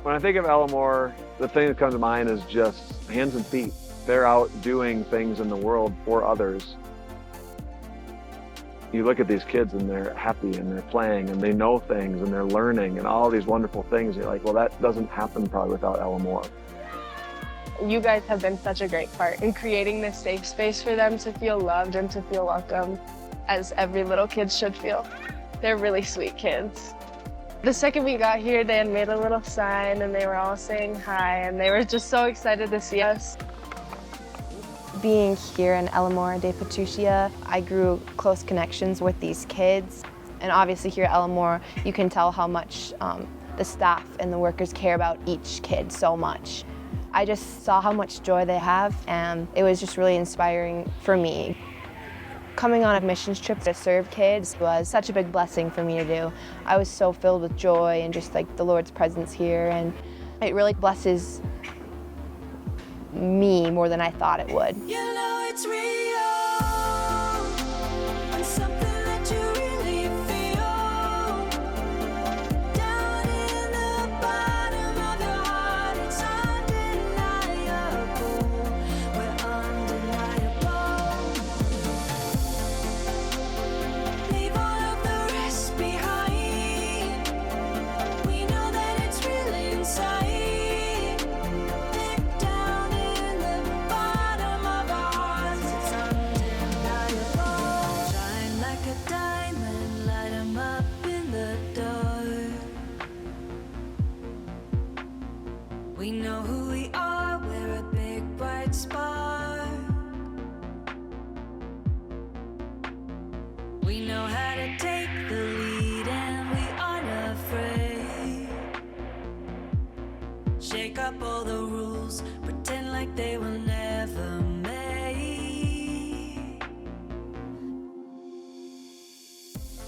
When I think of Amor, the thing that comes to mind is just hands and feet. They're out doing things in the world for others. You look at these kids and they're happy and they're playing and they know things and they're learning and all these wonderful things. You're like, well, that doesn't happen probably without Amor. You guys have been such a great part in creating this safe space for them to feel loved and to feel welcome, as every little kid should feel. They're really sweet kids. The second we got here, they had made a little sign and they were all saying hi and they were just so excited to see us. Being here in Amor de Patricia, I grew close connections with these kids. And obviously here at Amor, you can tell how much the staff and the workers care about each kid so much. I just saw how much joy they have, and it was just really inspiring for me. Coming on a missions trip to serve kids was such a big blessing for me to do. I was so filled with joy and just like the Lord's presence here, and it really blesses me more than I thought it would. You know it's real, and something that you really feel. Down in the bottom of your heart, it's undeniable. We're undeniable. Leave all of the rest behind. We know that it's real inside. We know who we are, we're a big bright spark. We know how to take the lead and we aren't afraid. Shake up all the rules, pretend like they were never made.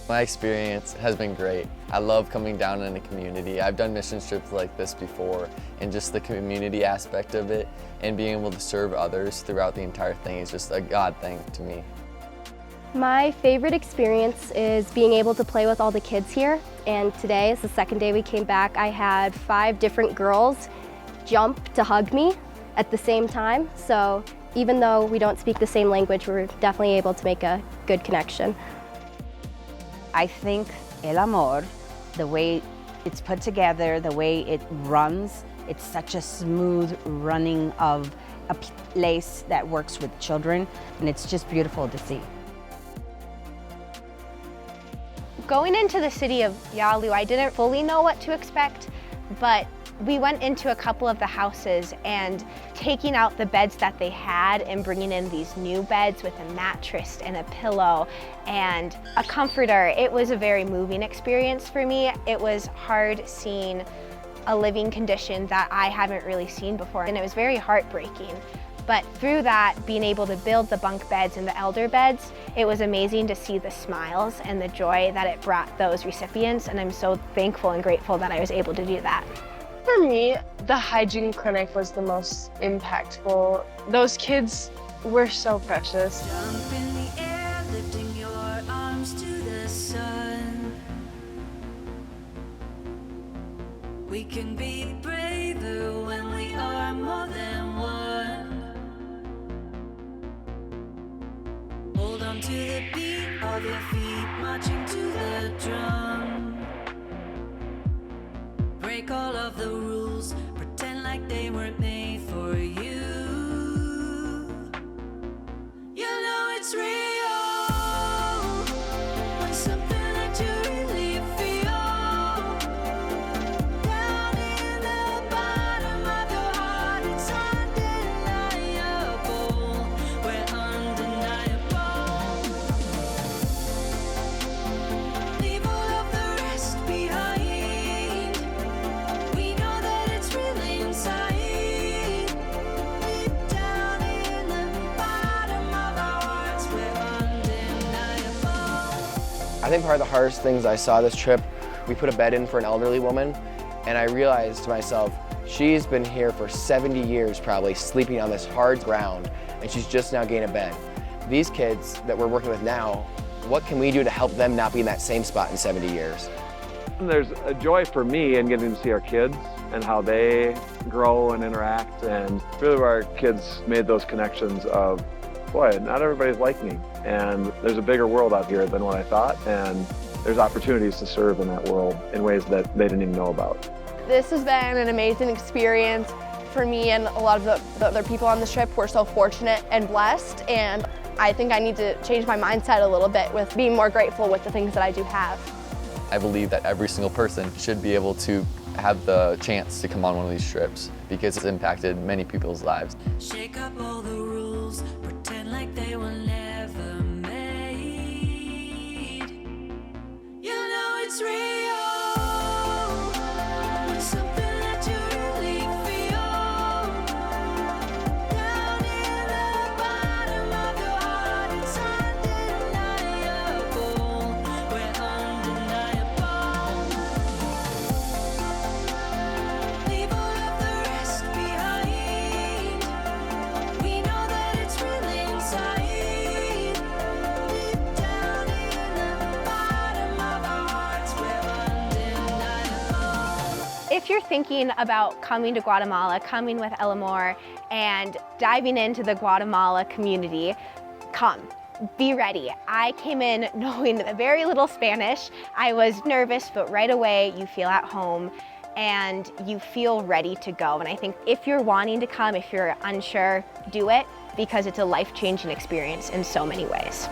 My experience has been great. I love coming down in a community. I've done mission trips like this before, and just the community aspect of it and being able to serve others throughout the entire thing is just a God thing to me. My favorite experience is being able to play with all the kids here, and today is the second day we came back. I had 5 different girls jump to hug me at the same time, so even though we don't speak the same language, we're definitely able to make a good connection. I think El Amor, the way it's put together, the way it runs, it's such a smooth running of a place that works with children, and it's just beautiful to see. Going into the city of Yalu, I didn't fully know what to expect, but we went into a couple of the houses and taking out the beds that they had and bringing in these new beds with a mattress and a pillow and a comforter. It was a very moving experience for me. It was hard seeing a living condition that I haven't really seen before, and it was very heartbreaking. But through that, being able to build the bunk beds and the elder beds, it was amazing to see the smiles and the joy that it brought those recipients, and I'm so thankful and grateful that I was able to do that. For me, the hygiene clinic was the most impactful. Those kids were so precious. Jump in the air, lifting your arms to the sun. We can be braver when we are more than one. Hold on to the beat of your feet, marching to the drum. Break all of the rules, pretend like they weren't made for you. You know it's real, when something that you really feel. Down in the bottom of your heart, it's undeniable. We're undeniable. Leave all of the rest behind. I think probably the hardest things I saw this trip, we put a bed in for an elderly woman, and I realized to myself, she's been here for 70 years probably, sleeping on this hard ground, and she's just now getting a bed. These kids that we're working with now, what can we do to help them not be in that same spot in 70 years? There's a joy for me in getting to see our kids and how they grow and interact. And really where our kids made those connections of, boy, not everybody's like me. And there's a bigger world out here than what I thought. And there's opportunities to serve in that world in ways that they didn't even know about. This has been an amazing experience for me, and a lot of the other people on this trip. We're so fortunate and blessed, and I think I need to change my mindset a little bit with being more grateful with the things that I do have. I believe that every single person should be able to have the chance to come on one of these trips because it's impacted many people's lives. Shake up all the rules, pretend like they were never made. You know it's real. When something that you really feel down in the bottom of your heart, it's undeniable. We're undeniable. Leave all of the rest behind. We know that it's really inside. Deep down in the bottom of our hearts, we're undeniable. If you're thinking about coming to Guatemala, coming with Amor, and diving into the Guatemala community, come. Be ready. I came in knowing very little Spanish. I was nervous, but right away you feel at home and you feel ready to go. And I think if you're wanting to come, if you're unsure, do it because it's a life-changing experience in so many ways.